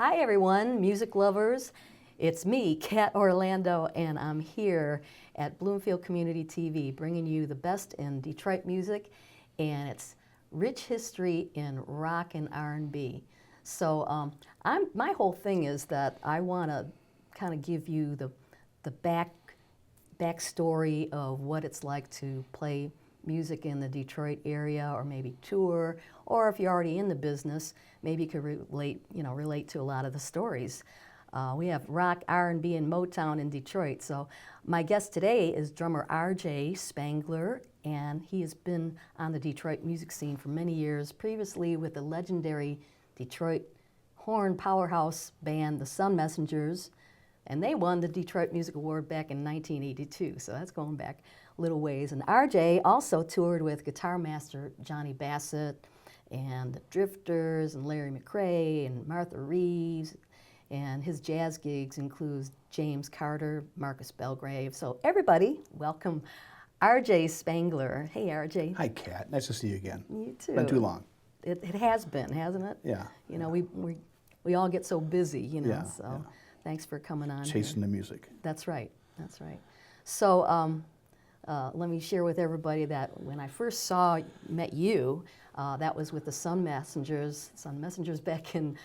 Hi everyone, music lovers. It's me, Kat Orlando, and I'm here at Bloomfield Community TV bringing you the best in Detroit music and its rich history in rock and R&B. So my whole thing is that I want to kind of give you the backstory of what it's like to play music in the Detroit area, or maybe tour, or if you're already in the business, maybe you could relate to a lot of the stories. We have rock, R&B, and Motown in Detroit. So my guest today is drummer R.J. Spangler, and he has been on the Detroit music scene for many years, previously with the legendary Detroit horn powerhouse band, the Sun Messengers, and they won the Detroit Music Award back in 1982, so that's going back a little ways. And R.J. also toured with guitar master Johnny Bassett and the Drifters and Larry McRae and Martha Reeves, and his jazz gigs include James Carter, Marcus Belgrave. So everybody, welcome R.J. Spangler. Hey, R.J. Hi, Kat. Nice to see you again. You too. Been too long. It has been, hasn't it? Yeah. You know, we all get so busy, you know, Yeah, so yeah. Thanks for coming on. Chasing here. the music. That's right, that's right. So let me share with everybody that when I first met you, that was with the Sun Messengers back in,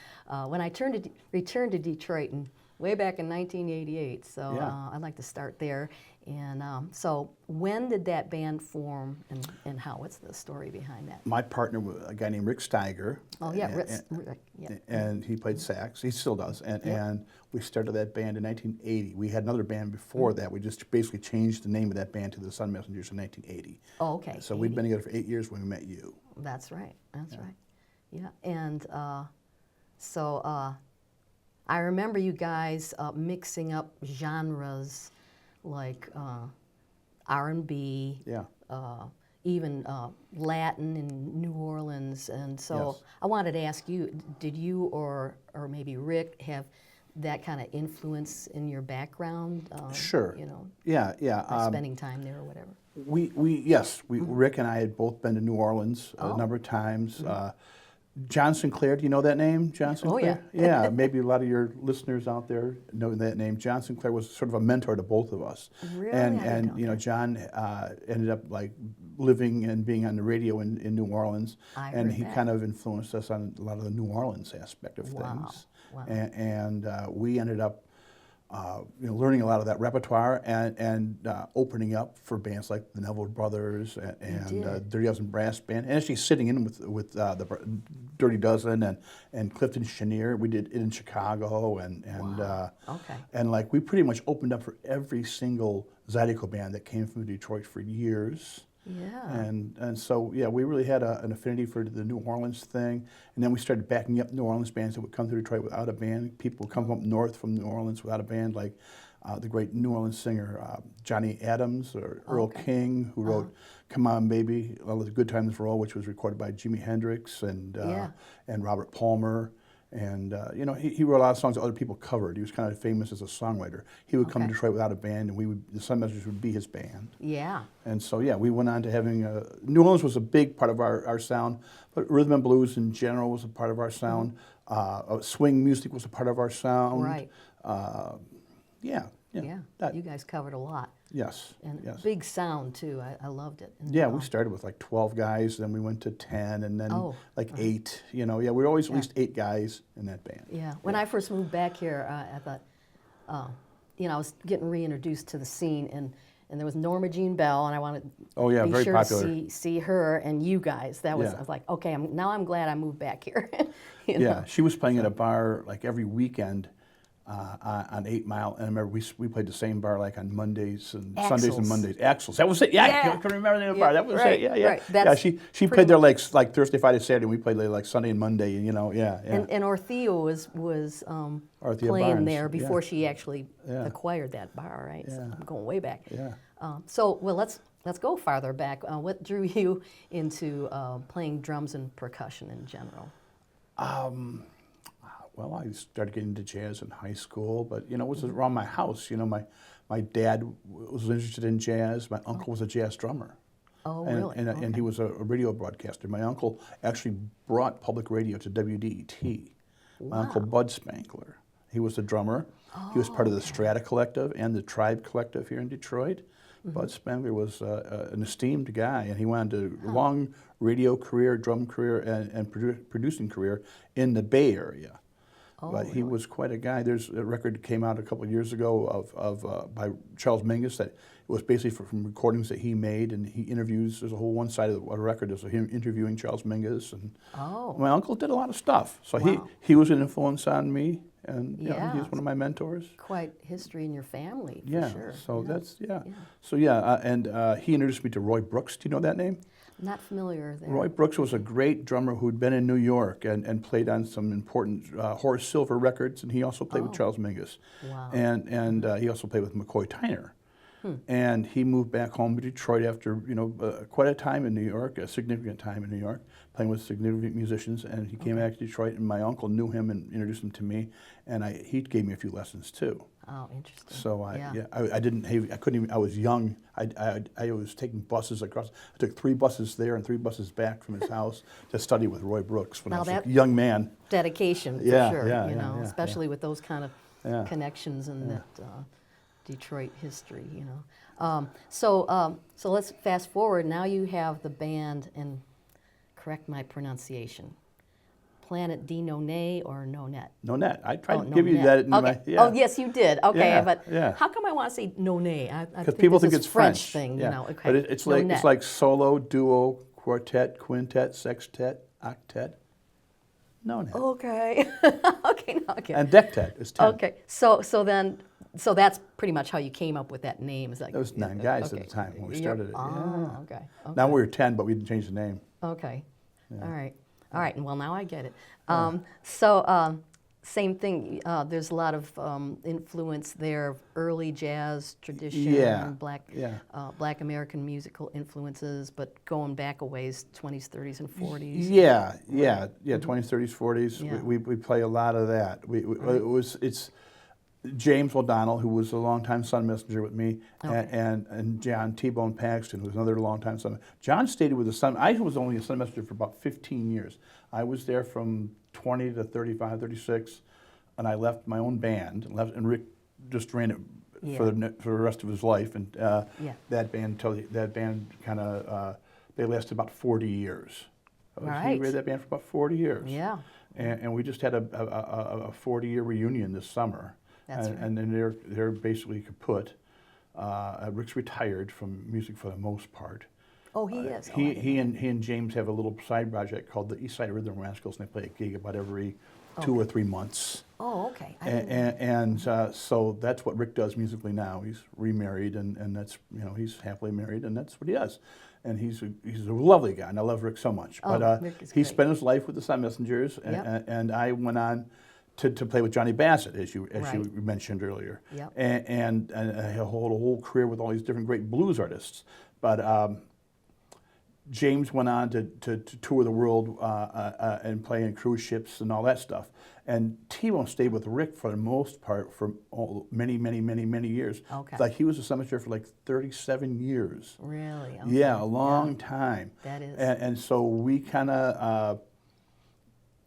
when I returned to Detroit and way back in 1988. So Yeah. I'd like to start there. And so when did that band form and how? What's the story behind that? My partner was a guy named Rick Steiger. Oh, yeah, and, yeah. and he played sax. He still does. And, Yep. and we started that band in 1980. We had another band before that. We just basically changed the name of that band to the Sun Messengers in 1980. Oh, okay. So we'd been together for 8 years when we met you. That's right. That's right. Yeah. And so I remember you guys mixing up genres like R&B, Yeah. even Latin in New Orleans. And so Yes. I wanted to ask you, did you or maybe Rick have that kind of influence in your background? Sure. You know, Yeah, yeah. by spending time there or whatever. Yes, Rick and I had both been to New Orleans a number of times. John Sinclair, do you know that name, John Sinclair? Oh, yeah. Yeah, maybe a lot of your listeners out there know that name. John Sinclair was sort of a mentor to both of us. Really? And you know, John ended up like living and being on the radio in New Orleans. I And heard he that. kind of influenced us on a lot of the New Orleans aspect of Wow, things. wow. And we ended up learning a lot of that repertoire and opening up for bands like the Neville Brothers and Dirty Dozen Brass Band, and actually sitting in with the Dirty Dozen and Clifton Chenier. We did it in Chicago Wow. Okay. and like we pretty much opened up for every single Zydeco band that came from Detroit for years. Yeah. And so, yeah, we really had an affinity for the New Orleans thing. And then we started backing up New Orleans bands that would come to Detroit without a band. People would come up north from New Orleans without a band, like the great New Orleans singer Johnny Adams or Earl King, who wrote Come On Baby, well, the Good Times Roll, which was recorded by Jimi Hendrix and Robert Palmer. And, you know, he wrote a lot of songs that other people covered. He was kind of famous as a songwriter. He would come to Detroit without a band, and the Sun Messengers would be his band. Yeah. And so, yeah, we went on to having, New Orleans was a big part of our sound, but rhythm and blues in general was a part of our sound. Swing music was a part of our sound. Right. Yeah. You guys covered a lot. Yes. And yes. big sound, too. I loved it. And, Yeah, we started with like 12 guys, then we went to 10, and then like 8. You know, yeah, we were always at least 8 guys in that band. Yeah. When I first moved back here, I thought, you know, I was getting reintroduced to the scene, and there was Norma Jean Bell, and I wanted to be very sure popular. to see her and you guys. That was, I was like, okay, now I'm glad I moved back here. You know? Yeah, she was playing at a bar like every weekend on 8 Mile, and I remember we played the same bar like on Mondays and Sundays and Axles. Mondays. Axles, that was it. Yeah, Yeah. I can remember the name of the bar. That was right, it. Yeah. right. Yeah, That's she played there like Thursday, Friday, Saturday. And we played like Sunday and Monday, and you know, yeah. And Orthea was Orthea playing Barnes, there before yeah. she actually Yeah. acquired that bar, right? So I'm going way back. Yeah. So let's go farther back. What drew you into playing drums and percussion in general? Well, I started getting into jazz in high school, but you know, it was around my house. You know, my dad was interested in jazz. My uncle was a jazz drummer. Oh, and, really? And he was a radio broadcaster. My uncle actually brought public radio to WDET. my uncle Bud Spangler. He was the drummer. He was part of the Strata Collective and the Tribe Collective here in Detroit. Bud Spangler was an esteemed guy, and he went on a long radio career, drum career, and producing career in the Bay Area. But he was quite a guy. There's a record that came out a couple of years ago by Charles Mingus that was basically from recordings that he made, and he interviews. There's a whole one side of the record is him interviewing Charles Mingus, and my uncle did a lot of stuff. So he was an influence on me, and you know, he's one of my mentors. Quite history in your family, for Yeah. sure. So that's So and he introduced me to Roy Brooks. Do you know that name? Not familiar there. Roy Brooks was a great drummer who'd been in New York and played on some important Horace Silver records, and he also played with Charles Mingus. Wow. And he also played with McCoy Tyner. And he moved back home to Detroit after quite a time in New York, a significant time in New York, playing with significant musicians. And he came back to Detroit, and my uncle knew him and introduced him to me, and he gave me a few lessons too. Oh, interesting. So I couldn't even. I was young. I was taking buses across. I took 3 buses there and 3 buses back from his house to study with Roy Brooks when I was a young man. Dedication, for sure. Especially with those kind of connections and that Detroit history. So let's fast forward. Now you have the band, and correct my pronunciation. Planet D Nonet or Nonet? Nonet. I tried to give you that in my. Yeah. Oh, yes, you did. Okay, but yeah. How come I want to say Nonet? Because people think it's French thing. Yeah. Okay. But it's like solo, duo, quartet, quintet, sextet, octet. Nonet. Okay. Okay. No, okay. And dectet is 10. Okay. So that's pretty much how you came up with that name. Is that? There was 9 guys at the time when we started it. Okay. Now we were 10, but we didn't change the name. Okay. Yeah. All right. Well, now I get it. Same thing. There's a lot of influence there, early jazz tradition, Black American musical influences, but going back a ways, 20s, 30s, and 40s. Yeah. 20s, 30s, 40s. Yeah. We play a lot of that. It's James O'Donnell, who was a longtime Sun Messenger with me, and John T-Bone Paxton, who was another longtime Sun. John stayed with the Sun. I was only a Sun Messenger for about 15 years. I was there from 20 to 35, 36, and I left my own band, and Rick just ran it for the rest of his life, and that band kind of they lasted about 40 years. Right. He ran that band for about 40 years. Yeah. And we just had a 40-year reunion this summer. That's right. And then they're basically kaput. Rick's retired from music for the most part. Oh, he is. He and James have a little side project called the East Side Rhythm Rascals, and they play a gig about every 2 or 3 months. Oh, okay. And so that's what Rick does musically now. He's remarried, and that's he's happily married, and that's what he does. And he's a lovely guy, and I love Rick so much. But he spent his life with the Sun Messengers, and I went on to play with Johnny Bassett, as you mentioned earlier. Yep. And I had a whole career with all these different great blues artists. But James went on to tour the world and play in cruise ships and all that stuff. And T-Bone stayed with Rick for the most part for many years. Okay. Like he was a cemetery for like 37 years. Really? Okay. Yeah, a long time. That is. And so we kind of,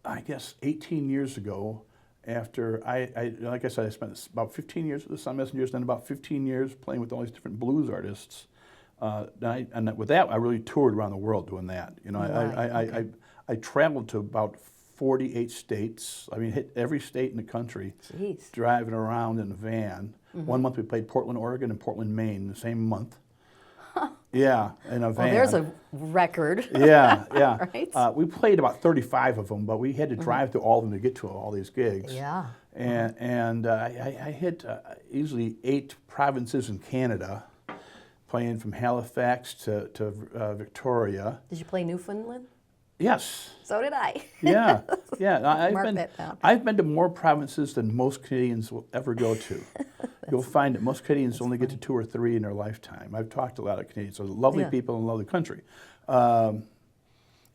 I guess 18 years ago, after like I said, I spent about 15 years with the Sun Messengers, then about 15 years playing with all these different blues artists. And with that, I really toured around the world doing that. I traveled to about 48 states. I mean, hit every state in the country. Jeez. Driving around in a van. Mm-hmm. One month we played Portland, Oregon, and Portland, Maine, the same month. Yeah, in a van. Well, there's a record. Yeah. Right? We played about 35 of them, but we had to drive to all of them to get to all these gigs. Yeah. And I hit easily 8 provinces in Canada, playing from Halifax to Victoria. Did you play Newfoundland? Yes. So did I. Yeah. Mark that down. I've been to more provinces than most Canadians will ever go to. You'll find that most Canadians only get to 2 or 3 in their lifetime. I've talked to a lot of Canadians. So lovely people and lovely country. And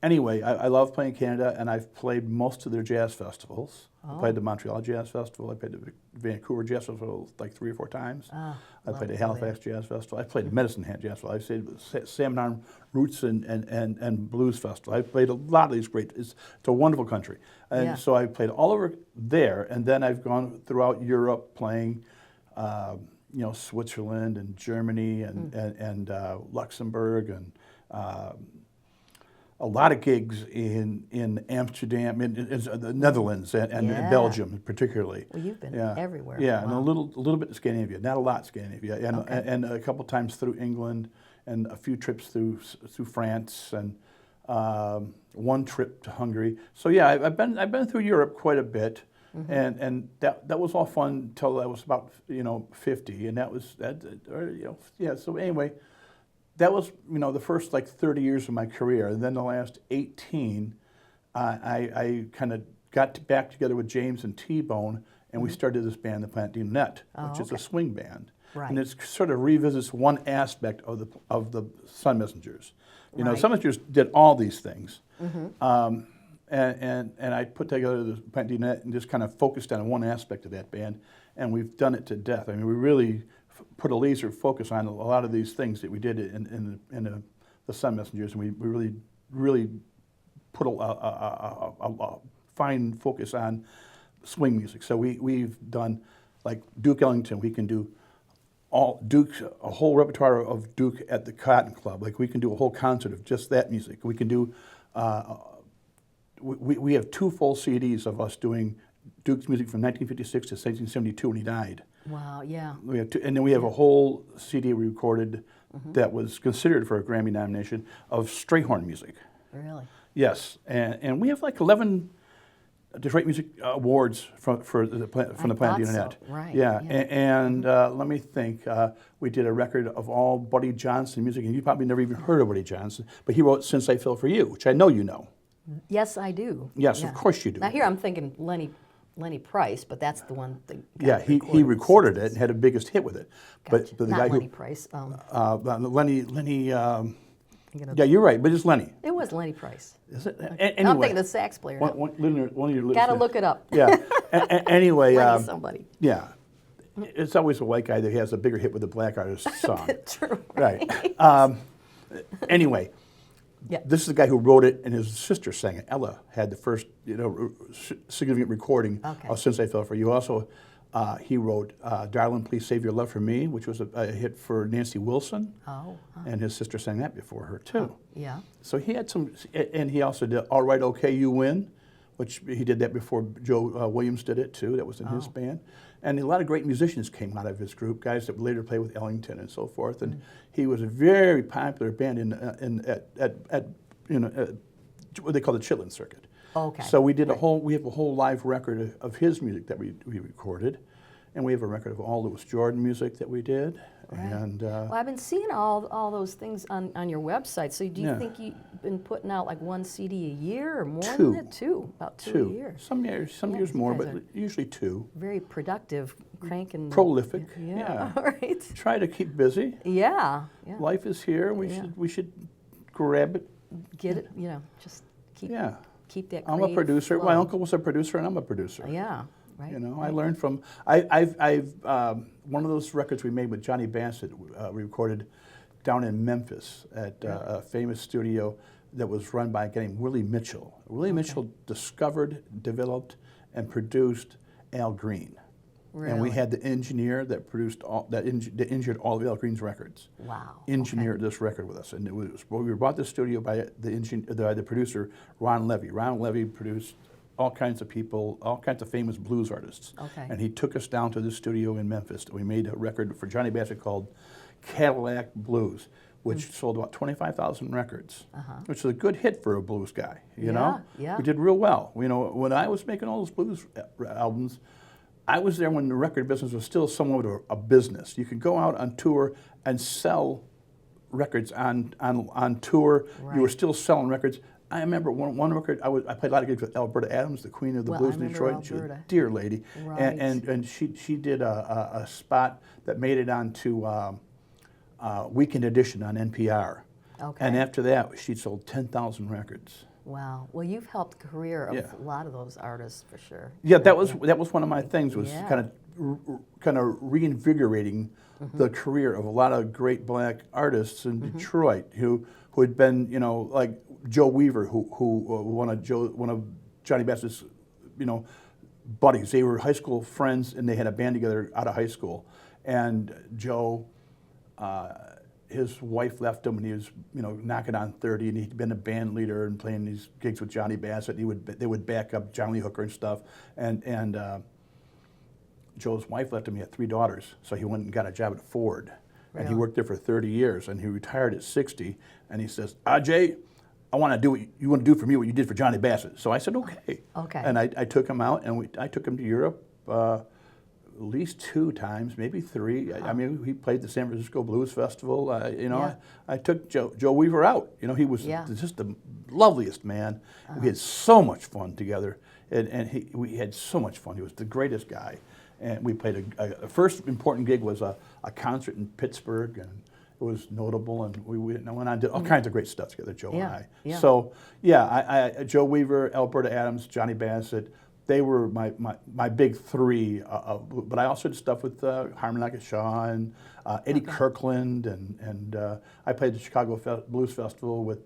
Anyway, I love playing Canada, and I've played most of their jazz festivals. I played the Montreal Jazz Festival. I played the Vancouver Jazz Festival like 3 or 4 times. I played the Halifax Jazz Festival. I played the Medicine Hat Jazz Festival. I played the Salmon Arm Roots and Blues Festival. I played a lot of these great. It's a wonderful country, and so I played all over there. And then I've gone throughout Europe playing. You know, Switzerland and Germany and Luxembourg and a lot of gigs in Amsterdam, in the Netherlands and in Belgium particularly. Well, you've been everywhere. Yeah, and a little bit in Scandinavia, not a lot Scandinavia, and a couple times through England, and a few trips through France, and one trip to Hungary. So yeah, I've been through Europe quite a bit. And that was all fun until I was about 50, and that was So anyway, that was the first like 30 years of my career, and then the last 18, I kind of got back together with James and T-Bone, and we started this band, the Planet D Nonet, which is a swing band, and it sort of revisits one aspect of the Sun Messengers. Sun Messengers did all these things. And I put together the Planet D Nonet and just kind of focused on one aspect of that band, and we've done it to death. I mean, we really put a laser focus on a lot of these things that we did in the Sun Messengers, and we really put a fine focus on swing music. So we've done like Duke Ellington. We can do all Duke's, a whole repertoire of Duke at the Cotton Club. Like we can do a whole concert of just that music. We can do. We have 2 full CDs of us doing Duke's music from 1956 to 1972 when he died. Wow, yeah. We have 2, and then we have a whole CD we recorded that was considered for a Grammy nomination of Strayhorn music. Really? Yes, and we have like 11 Detroit Music Awards from the Planet D Nonet. So. Right. Yeah, and let me think. We did a record of all Buddy Johnson music, and you probably never even heard of Buddy Johnson, but he wrote "Since I Fell for You," which I know you know. Yes, I do. Yes, of course you do. Now here I'm thinking Lenny Price, but but that's the one that got he recorded it and had a biggest hit with it. Gotcha. But the Not guy Lenny who Price. Lenny. Yeah, you're right, but it's Lenny. It was Lenny Price. Is it? I'm Anyway, thinking the sax player. one of your listeners. Got to look it up. Yeah. Anyway. Lenny somebody. Yeah. It's always a white guy that has a bigger hit with the black artist song. True. Right. Anyway. Yeah. This is the guy who wrote it, and his sister sang it. Ella had the first, significant recording of "Since I Fell for You." Also, he wrote "Darling, Please Save Your Love for Me," which was a hit for Nancy Wilson. And his sister sang that before her too. Yeah. So he had some, and he also did "All Right, Okay, You Win," which he did that before Joe Williams did it too. That was in his band. And a lot of great musicians came out of his group, guys that later played with Ellington and so forth. And he was a very popular band at what they call the Chitlin Circuit. Okay. So we did we have a whole live record of his music that we recorded, and we have a record of all Louis Jordan music that we did. Right. And well, I've been seeing all those things on your website. So do you think you've been putting out like 1 CD a year or more than that? 2, about 2 a year. Some years more, but usually 2. Very productive, cranking. Prolific. Yeah. All right. Try to keep busy. Yeah. Life is here. We should grab it. Get it. Just keep. Yeah. Keep that. I'm a producer. Flow. My uncle was a producer, and I'm a producer. Yeah. Right. I learned from. I've one of those records we made with Johnny Bassett. We recorded down in Memphis at a famous studio that was run by a guy named Willie Mitchell. Willie Mitchell discovered, developed, and produced Al Green. Really? And we had the engineer that produced that engineered all of Al Green's records. Wow. Engineered this record with us, and we were brought to the studio by the producer Ron Levy. Ron Levy produced all kinds of people, all kinds of famous blues artists. Okay. And he took us down to the studio in Memphis. We made a record for Johnny Bassett called Cadillac Blues, which sold about 25,000 records, which is a good hit for a blues guy, you know? Yeah. We did real well. When I was making all those blues albums, I was there when the record business was still somewhat of a business. You could go out on tour and sell records on tour. Right. You were still selling records. I remember one record, I played a lot of gigs with Alberta Adams, the queen of the blues in Detroit. She was a dear lady. Right. And she did a spot that made it onto Weekend Edition on NPR. Okay. And after that, she'd sold 10,000 records. Wow. Well, you've helped the career of Yeah. a lot of those artists for sure. Yeah, that was one of my things, was Yeah. kind of reinvigorating the career of a lot of great black artists in Detroit who had been, you know, like Joe Weaver, who one of Johnny Bassett's, you know, buddies. They were high school friends and they had a band together out of high school. And Joe, his wife left him when he was, you know, knocking on 30, and he'd been a band leader and playing these gigs with Johnny Bassett. They would back up John Lee Hooker and stuff. And Joe's wife left him. He had 3 daughters, so he went and got a job at Ford, and he Really? worked there for 30 years. And he retired at 60. And he says, Jay, I want to do what you want to do for me, what you did for Johnny Bassett. So I said, okay. Okay. And I took him out, and I took him to Europe. At least 2 times, maybe 3. I mean, he played the San Francisco Blues Festival. You know, Yeah. I took Joe Weaver out. You know, he was Yeah. just the loveliest man. We had so much fun together, and we had so much fun. He was the greatest guy. And we played a first important gig was a concert in Pittsburgh, and it was notable. And we went on and did all kinds of great stuff together, Joe and I. Yeah. So yeah, I Joe Weaver, Alberta Adams, Johnny Bassett. They were my big 3, but I also did stuff with Harmonica Shaw and Eddie Kirkland, and I played the Chicago Blues Festival with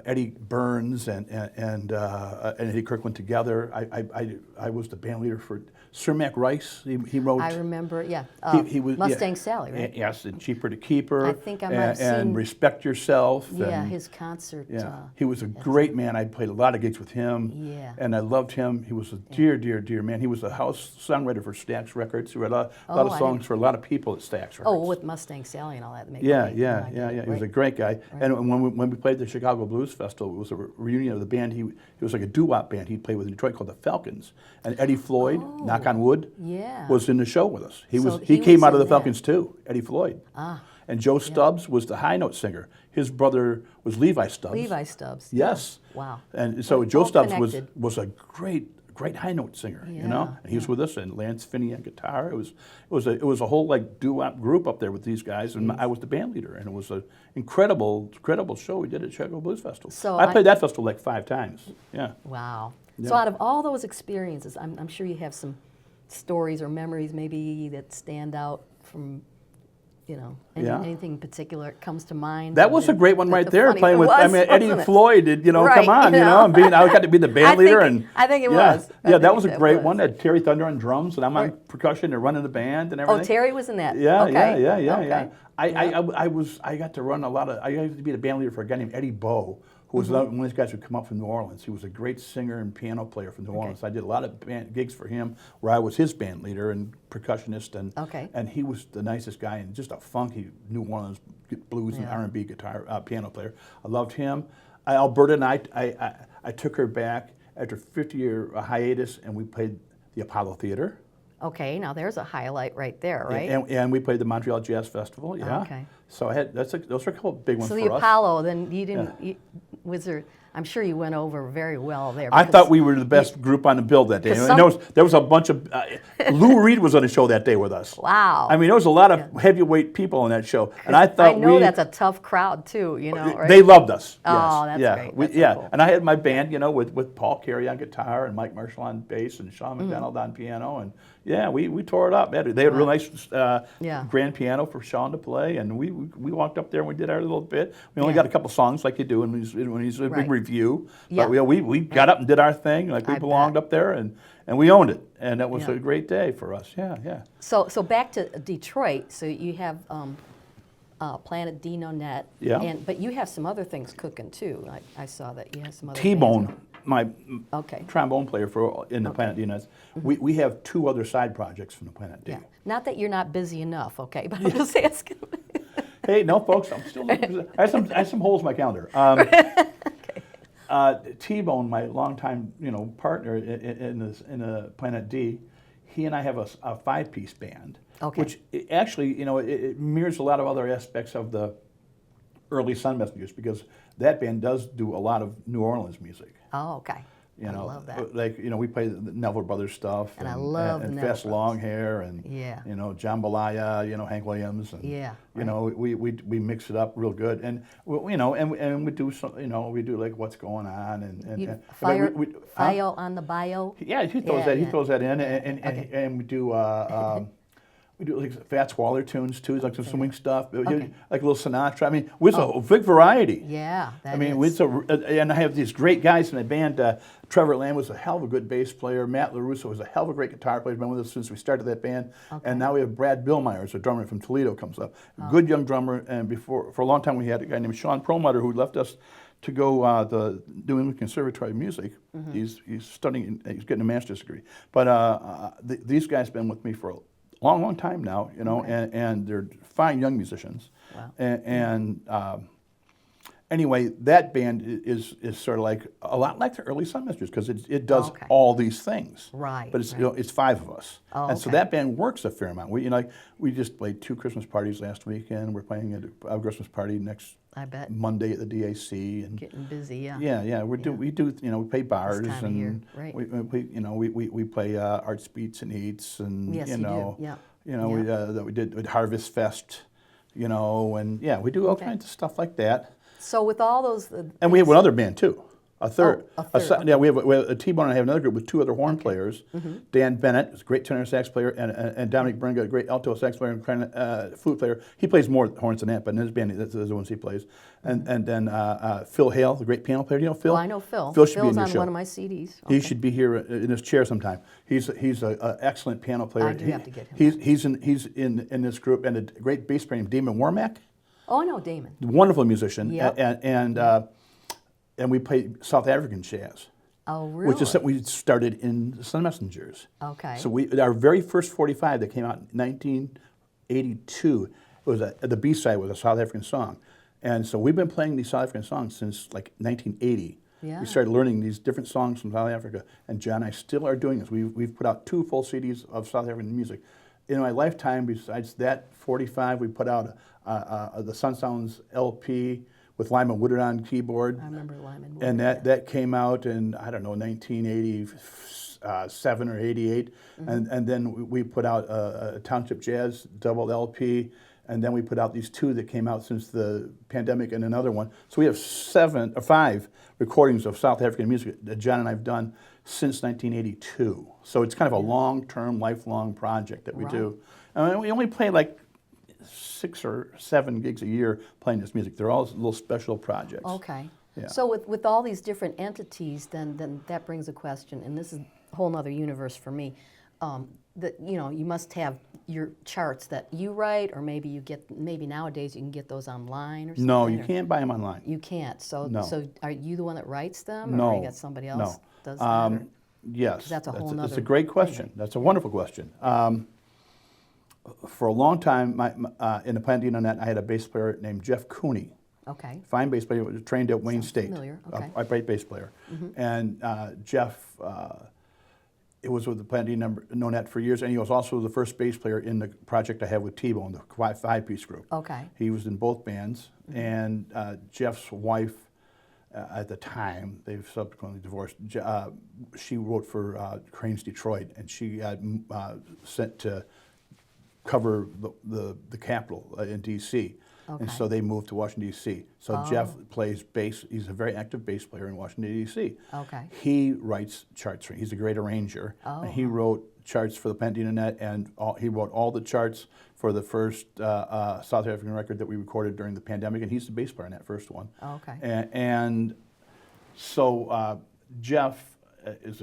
Eddie Burns and Eddie Kirkland together. I was the band leader for Sir Mac Rice. He wrote. I remember, yeah. He was Mustang Sally, right? Yes, and Cheaper to Keep Her. I think I might have and seen- Respect Yourself. Yeah, and, his concert. yeah, he was a great man. I played a lot of gigs with him. Yeah. And I loved him. He was a dear, dear, dear man. He was a house songwriter for Stax Records. He wrote a lot of I songs didn't- for a lot of people at Stax Records. Oh, with Mustang Sally and all that. Yeah. He was a Right. great guy. And when we played the Chicago Blues Festival, it was a reunion of the band. It was like a doo-wop band he played with in Detroit called the Falcons. And Eddie Floyd, Knock on Wood, Yeah. was in the show with us. He So was he he came was out of in the that. Falcons too, Eddie Floyd. And Joe Stubbs was the high note singer. His brother was Levi Stubbs. Levi Stubbs. Yes. Wow. And so All Joe Stubbs connected. was a great high note singer, you know. And he was with us, and Lance Finney on guitar. It was a whole like doo-wop group up there with these guys, and I was the band leader, and it was an incredible show we did at Chicago Blues Festival. So I played that festival like 5 times. Yeah. Wow. Yeah. So out of all those experiences, I'm sure you have some stories or memories maybe that stand out from, you know, Yeah. anything in particular that comes to mind. That was a great one right there, funny- playing it with was, Eddie wasn't it? Floyd. You know, Right, come on, you you know, know. and I got to be the band leader, I think it yeah, was. I Yeah, that think was a that great was. one. Had Terry Thunder on drums, and I'm on Right. percussion and running the band and Oh, everything. Terry was in that. Yeah, Okay. yeah. Okay. I got to run I got to be the band leader for a guy named Eddie Bowe, who was one of these guys who come up from New Orleans. He was a great singer and piano player from New Orleans. I did a lot of gigs for him where I was his band leader and percussionist, and he was the nicest guy and just a funky New Orleans blues and R&B guitar piano player. I loved him. Alberta and I took her back after a 50-year hiatus, and we played the Apollo Theater. Okay, now there's a highlight right there, right? And we played the Montreal Jazz Festival, yeah. Okay. So those are a couple of big ones So for the us. Apollo, then you didn't, was there, I'm sure you went over very well there. I because- thought we were the best group on the bill that day. 'Cause And there was a bunch of, Lou Reed was on the show that day with us. Wow. I mean, there was a lot of heavyweight people on that show. And I thought I know that's a tough crowd too, you know, right? They loved us. Oh, yes. that's great. That's so yeah. cool. And I had my band, you know, with Paul Carey on guitar and Mike Marshall on bass and Sean Mm-hmm. McDonald on piano. And yeah, we tore it up. They had a real nice grand piano for Sean to play. And we walked up there and we did our little bit. We only got a couple songs like you do when he's a Right. big review. Yeah. But we got up and did our thing. Like we I belonged bet. up there and we owned it. And that was Yeah. a great day for us. Yeah. So back to Detroit. So you have Planet D Nonet. Yeah. But you have some other things cooking too. I saw that you have some other. T-Bone, bands. my Okay. trombone player in the Planet D Nuts. We have 2 other side projects from the Planet D. Yeah. Not that you're not busy enough, okay? But I'm just asking. Hey, no, folks, I'm still looking. I have some holes in my calendar. T-Bone, my longtime partner in the Planet D, he and I have a 5-piece band, Okay. which actually it mirrors a lot of other aspects of the early Sun Messengers because that band does do a lot of New Orleans music. Oh, okay. You I know, love that. like, you know, we play the Neville Brothers stuff. And I love the and Neville Fast Brothers. Longhair and, Yeah. you know, John Balaya, you know, Hank Williams. And, Yeah, you right. know, we mix it up real good. And, you know, and we do some, you know, we do like what's going on. And Fire, huh? Fio on the bio. Yeah, he throws Yeah, that. He yeah. throws that in, Yeah, and, okay. we do like Fats Waller tunes too, like some swing stuff, Okay. like a little Sinatra. I mean, with a big variety. Yeah, that I mean, is. and I have these great guys in the band. Trevor Lamb was a hell of a good bass player. Matt LaRusso was a hell of a great guitar player. He's been with us since we started that band. Okay. And now we have Brad Billmeyer, a drummer from Toledo, comes up. Good young drummer. And for a long time we had a guy named Sean Perlmutter who left us to go the New England Conservatory of Music. He's studying. He's getting a master's degree. But these guys have been with me for a long time now, you know, and they're fine young musicians. Wow. And anyway, that band is sort of like a lot like the early Sunmasters because it does all these things. Right. But it's you know it's 5 of us, Oh, and so that band works a fair amount. We you know like, we just played 2 Christmas parties last weekend. We're playing a Christmas party next I bet. Monday at the DAC and. Getting busy, yeah. Yeah, we do you know we play bars time of and year, right. we you know we play Arts Beats and Eats and Yes, you know do. Yeah. you know Yeah. we did with Harvest Fest, you know, and yeah we do all kinds of stuff like that. So with all those, And we have one other band too, a third. a third, Yeah, we have a T-Bone and I have another group with 2 other horn players. Dan Bennett is a great tenor sax player, and Dominic Bringa, a great alto sax player and flute player. He plays more horns than that, but in his band, that's the ones he plays. And then Phil Hale, the great piano player. Do you know Phil? well, I know Phil. Phil should be in Phil's your on show. one of my CDs. He should be here in his chair sometime. He's an excellent piano player. I do have to get him. He's in this group, and a great bass player named Damon Warmack. Oh, I know Damon. Wonderful musician, Yep. and we play South African jazz, Oh, really? which is something we started in the Sun Messengers. Okay. So our very first 45 that came out in 1982, it was the B-side was a South African song, and so we've been playing these South African songs since like 1980. Yeah. We started learning these different songs from South Africa, and John and I still are doing this. We've put out 2 full CDs of South African music. In my lifetime, besides that 45, we put out the Sun Sounds LP with Lyman Woodard on keyboard. I remember Lyman Woodard. And that came out in, I don't know, 1987 or 88. And then we put out a Township Jazz double LP. And then we put out these 2 that came out since the pandemic and another one. So we have 5 recordings of South African music that John and I have done since 1982. So it's kind of a long-term, lifelong project that we do. And we only play like 6 or 7 gigs a year playing this music. They're all little special projects. Okay. Yeah. So with all these different entities, then that brings a question, and this is a whole other universe for me. That you know, you must have your charts that you write, or maybe nowadays you can get those online or something. No, you can't buy them online. You can't. So No. so are you the one that writes them, No. or you got somebody else No. does that? Or- Yes. that's a whole That's nother a great question. That's a wonderful question. For a long time, in the plant D Nonet, I had a bass player named Jeff Cooney. Okay. Fine bass player, was trained at Wayne Sounds State. familiar, okay. A great bass player. And Jeff, it was with the Plant D Nonet for years, and he was also the first bass player in the project I have with T-Bone, the 5-piece group. Okay. He was in both bands, and Jeff's wife, at the time, they've subsequently divorced, she wrote for Crane's Detroit, and she got sent to cover the Capitol in D.C. And Okay. so they moved to Washington, D.C. So Jeff plays bass. He's a very active bass player in Washington, D.C. Okay. He writes charts. He's a great arranger. And he wrote charts for the Plant D Nonet, and he wrote all the charts for the first South African record that we recorded during the pandemic, and he's the bass player in that first one. Okay. And so Jeff is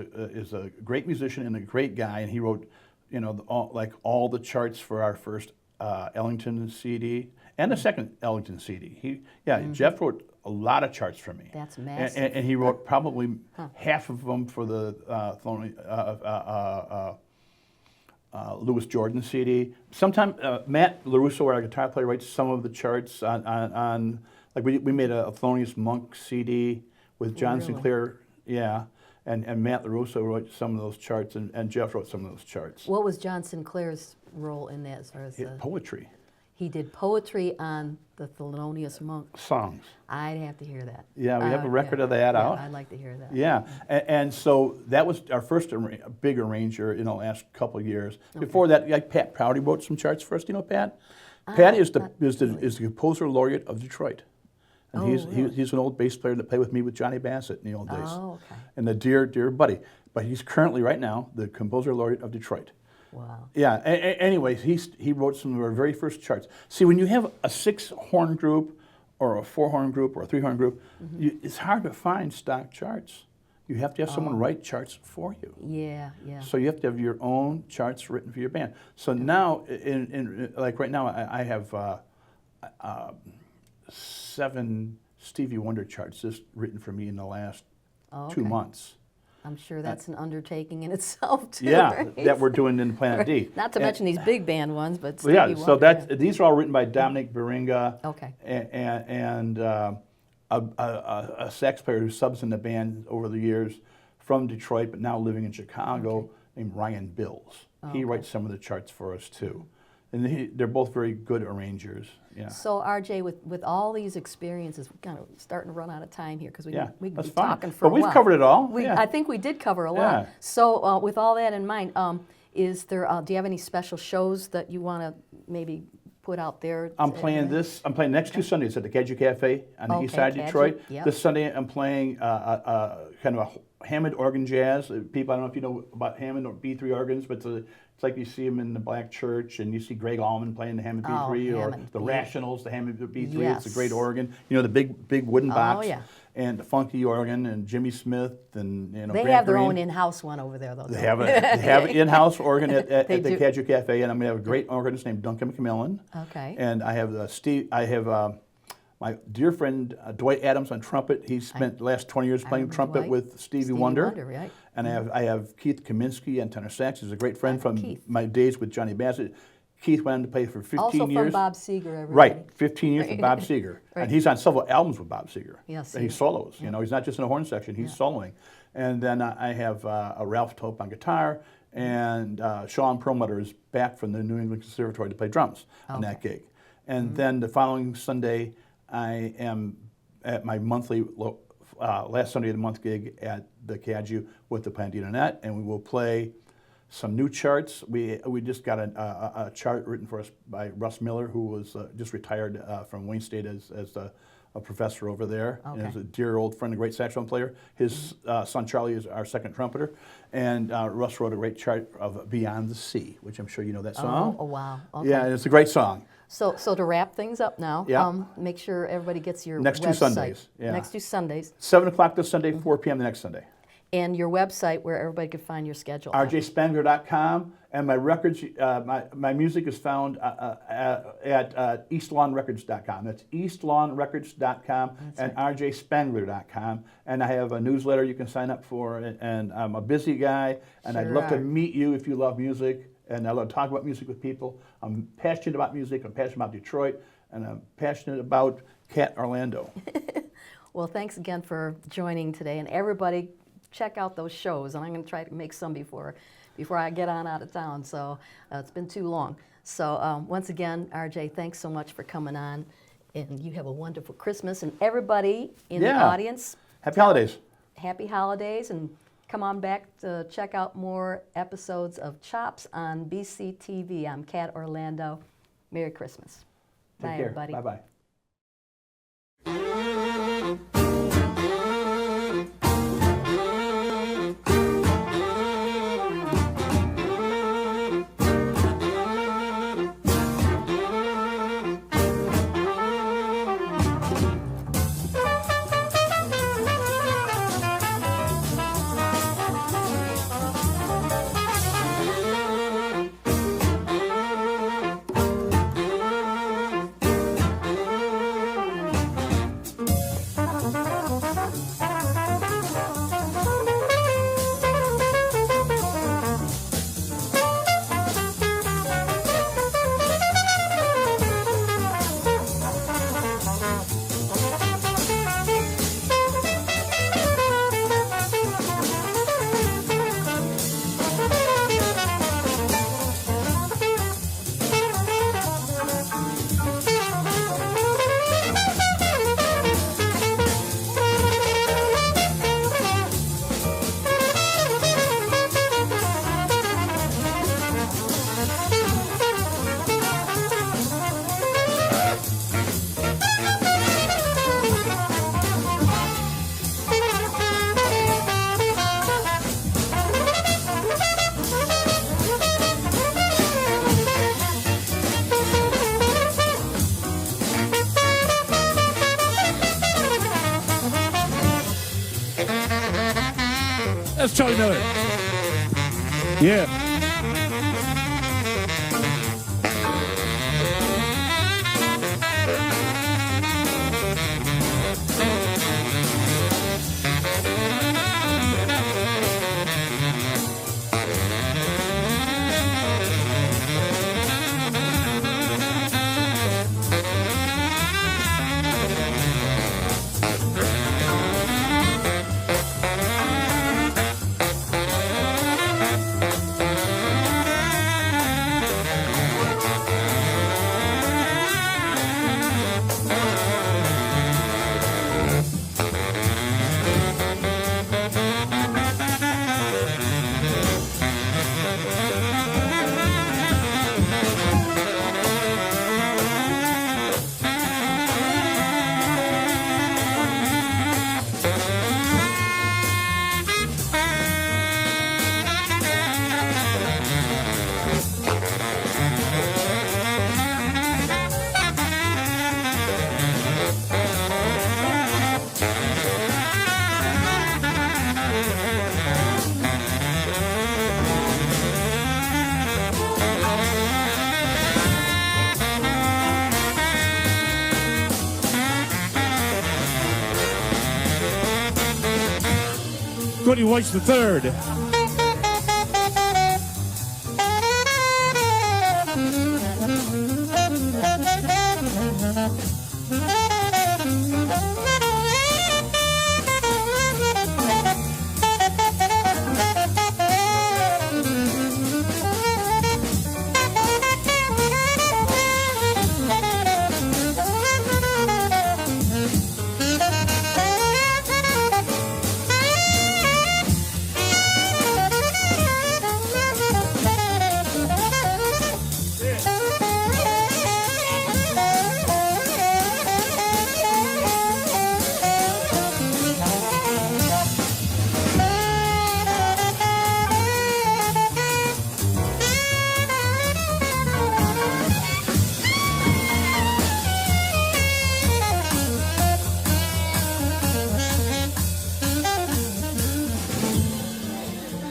a great musician and a great guy, and he wrote, you know, all the charts for our first Ellington CD and the second Ellington CD. Jeff wrote a lot of charts for me. That's massive. And he wrote probably half of them for the Louis Jordan CD. Sometimes Matt LaRusso, our guitar player, writes some of the charts on like we made a Thelonious Monk CD with John Really? Sinclair, and Matt LaRusso wrote some of those charts, and Jeff wrote some of those charts. What was John Sinclair's role in that as far as Poetry. He did poetry on the Thelonious Monk. Songs. I'd have to hear that. Yeah, we have a record of that out. I'd like to hear that. Yeah, and so that was our first big arranger in the last couple of years. Before that, like Pat Prouty wrote some charts for us. Do you know Pat? Pat is the composer laureate of Detroit. And he's an old bass player that played with me with Johnny Bassett in the old days. Oh, okay. And a dear buddy. But he's currently, right now, the composer laureate of Detroit. Wow. Yeah, anyways, he wrote some of our very first charts. See, when you have a 6-horn group or a 4-horn group or a 3-horn group, it's hard to find stock charts. You have to have someone write charts for you. Yeah, yeah. So you have to have your own charts written for your band. So now, like right now, I have 7 Stevie Wonder charts just written for me in the last 2 months. I'm sure that's an undertaking in itself, too. Yeah, right? that we're doing in Planet D. Not to mention these big band ones, but Well, yeah, Stevie so Wonder, these are all written by Dominic Beringa. Okay. And a sax player who subs in the band over the years from Detroit, but now living in Chicago, named Ryan Bills. He writes some of the charts for us, too. And they're both very good arrangers. Yeah. So, RJ, with all these experiences, we're kind of starting to run out of time here because we could be that's fine. talking for But a while. we've covered it all. I think we did cover a lot. Yeah. So, with all that in mind, is there? Do you have any special shows that you want to maybe put out there? I'm playing next 2 Sundays at the Caju Cafe on the east side of Caju, Detroit. yep. This Sunday I'm playing kind of a Hammond organ jazz. People, I don't know if you know about Hammond or B3 organs, but it's like you see them in the Black Church, and you see Greg Allman playing the Hammond B3 or Hammond, the Rationals, the Hammond B3. Yes. It's a great organ. You know, the big wooden box. yeah. And the funky organ, and Jimmy Smith, and They Grant have their Green. own in-house one over there, though. They have an in-house organ at They the do. Caju Cafe, and I'm going to have a great organist named Duncan McMillan. Okay. And I have my dear friend Dwight Adams on trumpet. He spent the last 20 years playing remember trumpet Dwight. with Stevie Stevie Wonder. Wonder, right. And I have Keith Kaminsky on tenor sax. He's a great friend from Keith. my days with Johnny Bassett. Keith went on to play for 15 Also years. from Bob Seger, everybody. Right, 15 years with Bob Seger. Right. And he's on several albums with Bob Seger. Yes, And he he is. solos. You know, he's not just in a horn section, he's soloing. And then I have a Ralph Tope on guitar, and Sean Perlmutter is back from the New England Conservatory to play drums on that gig. And then the following Sunday, I am at my monthly, last Sunday of the month gig at the Caju with the Planet D Nonet, and we will play some new charts. We just got a chart written for us by Russ Miller, who was just retired from Wayne State as a professor over there. Okay. And is a dear old friend, a great saxophone player. His son Charlie is our second trumpeter. And Russ wrote a great chart of Beyond the Sea, which I'm sure you know that song. Oh, wow. Okay. Yeah, it's a great song. So to wrap things up now, Yeah. make sure everybody gets your Next website. 2 Sundays. Yeah. Next 2 Sundays. 7 o'clock this Sunday, 4 p.m. the next Sunday. And your website where everybody can find your schedule. rjspangler.com, and my records, my music is found at eastlawnrecords.com. That's eastlawnrecords.com and rjspangler.com. And I have a newsletter you can sign up for, and I'm a busy guy, and I'd Sure love to are. meet you if you love music, and I love to talk about music with people. I'm passionate about music, I'm passionate about Detroit, and I'm passionate about Cat Orlando. Well, thanks again for joining today, and everybody check out those shows, and I'm going to try to make some before I get on out of town, so it's been too long. So once again, RJ, thanks so much for coming on, and you have a wonderful Christmas, and everybody in the audience, Happy holidays. happy holidays, and come on back to check out more episodes of CHOPZ on BCTV. I'm Cat Orlando. Merry Christmas. Take Bye, care. everybody. Bye-bye. Charlie Miller. Yeah. Cody Weiss the third.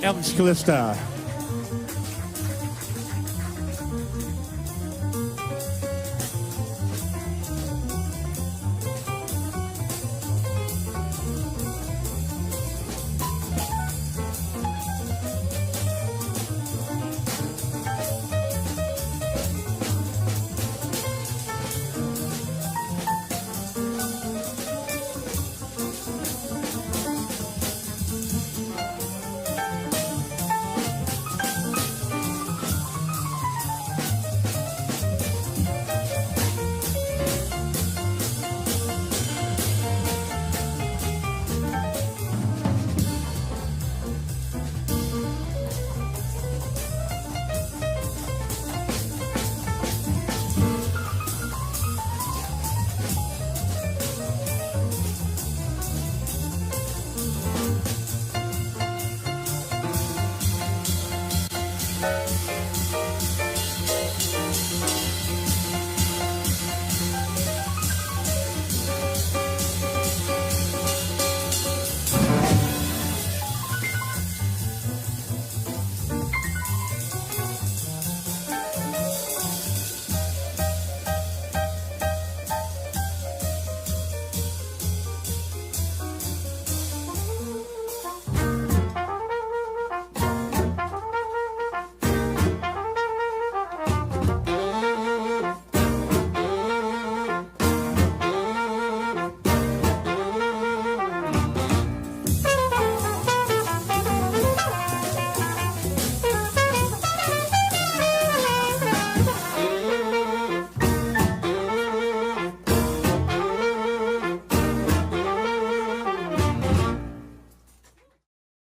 Alex Callista.